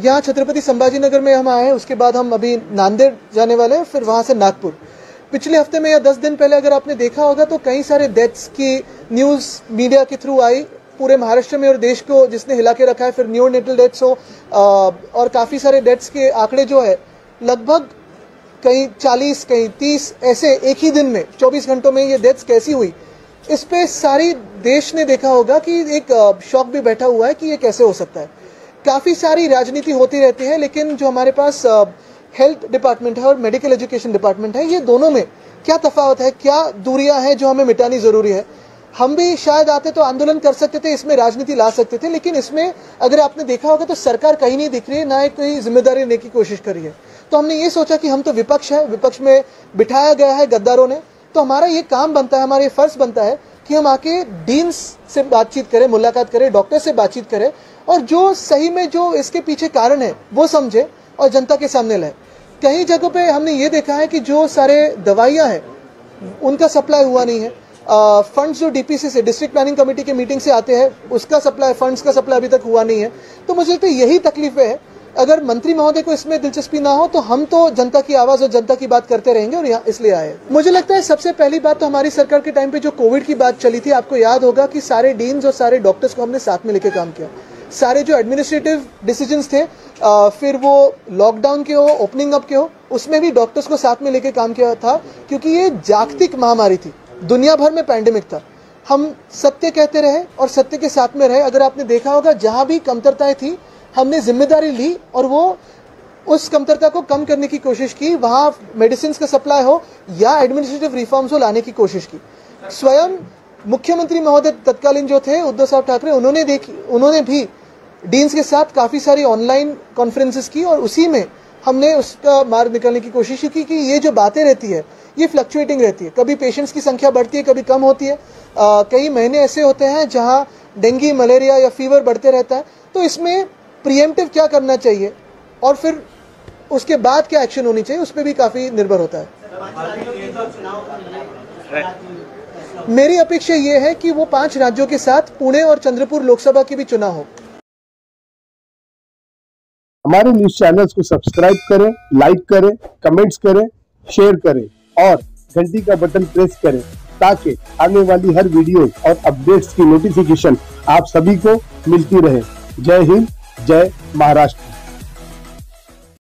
यहाँ छत्रपति संभाजी नगर में हम आए हैं, उसके बाद हम अभी नांदेड़ जाने वाले हैं, फिर वहाँ से नागपुर। पिछले हफ्ते में या 10 दिन पहले अगर आपने देखा होगा तो कई सारे डेथ्स की न्यूज़ मीडिया के थ्रू आई पूरे महाराष्ट्र में और देश को जिसने हिला के रखा है। फिर न्यूनेटल डेथ्स हो और काफ़ी सारे डेथ्स के आंकड़े जो है लगभग कहीं 40 कहीं 30 ऐसे एक ही दिन में 24 घंटों में ये डेथ्स कैसी हुई, इस पे सारी देश ने देखा होगा कि एक शॉक भी बैठा हुआ है कि ये कैसे हो सकता है। काफ़ी सारी राजनीति होती रहती है, लेकिन जो हमारे पास हेल्थ डिपार्टमेंट है और मेडिकल एजुकेशन डिपार्टमेंट है, ये दोनों में क्या तफावत है, क्या दूरियां हैं जो हमें मिटानी ज़रूरी है। हम भी शायद आते तो आंदोलन कर सकते थे, इसमें राजनीति ला सकते थे, लेकिन इसमें अगर आपने देखा होगा तो सरकार कहीं नहीं दिख रही है, ना कोई जिम्मेदारी लेने की कोशिश करी है। तो हमने ये सोचा कि हम तो विपक्ष है, विपक्ष में बिठाया गया है गद्दारों ने, तो हमारा ये काम बनता है, हमारा ये फर्ज बनता है कि हम आके डीन्स से बातचीत करें, मुलाकात करें, डॉक्टर से बातचीत करें और जो सही में जो इसके पीछे कारण है वो समझे और जनता के सामने लाए। कई जगहों पे हमने ये देखा है कि जो सारे दवाइयाँ हैं उनका सप्लाई हुआ नहीं है। फंड्स जो डीपीसी से डिस्ट्रिक्ट प्लानिंग कमेटी के मीटिंग से आते हैं उसका सप्लाई, फंड्स का सप्लाई अभी तक हुआ नहीं है। तो मुझे लगता है यही तकलीफें है। अगर मंत्री महोदय को इसमें दिलचस्पी ना हो तो हम तो जनता की आवाज़ और जनता की बात करते रहेंगे और यहाँ इसलिए आए। मुझे लगता है सबसे पहली बात तो हमारी सरकार के टाइम पे जो कोविड की बात चली थी, आपको याद होगा कि सारे डीन्स और सारे डॉक्टर्स को हमने साथ में लेकर काम किया। सारे जो एडमिनिस्ट्रेटिव डिसीजंस थे, फिर वो लॉकडाउन के हो, ओपनिंग अप के हो, उसमें भी डॉक्टर्स को साथ में लेकर काम किया था, क्योंकि ये जागतिक महामारी थी, दुनिया भर में पैंडेमिक था। हम सत्य कहते रहे और सत्य के साथ में रहे। अगर आपने देखा होगा जहां भी कमतरताएं थी हमने जिम्मेदारी ली और वो उस कमतरता को कम करने की कोशिश की। वहां मेडिसिन का सप्लाई हो या एडमिनिस्ट्रेटिव रिफॉर्म्स हो, लाने की कोशिश की। स्वयं मुख्यमंत्री महोदय तत्कालीन जो थे उद्धव साहब ठाकरे, उन्होंने भी डीन्स के साथ काफ़ी सारी ऑनलाइन कॉन्फ्रेंसेस की और उसी में हमने उसका मार्ग निकालने की कोशिश की कि ये जो बातें रहती है ये फ्लक्चुएटिंग रहती है। कभी पेशेंट्स की संख्या बढ़ती है, कभी कम होती है। कई महीने ऐसे होते हैं जहां डेंगू, मलेरिया या फीवर बढ़ते रहता है। तो इसमें प्रिएम्प्टिव क्या करना चाहिए और फिर उसके बाद क्या एक्शन होनी चाहिए, उस पर भी काफ़ी निर्भर होता है। मेरी अपेक्षा ये है कि वो 5 राज्यों के साथ पुणे और चंद्रपुर लोकसभा की भी चुनाव हो। हमारे न्यूज चैनल्स को सब्सक्राइब करें, लाइक करें, कमेंट्स करें, शेयर करें और घंटी का बटन प्रेस करें ताकि आने वाली हर वीडियो और अपडेट्स की नोटिफिकेशन आप सभी को मिलती रहे। जय हिंद, जय महाराष्ट्र।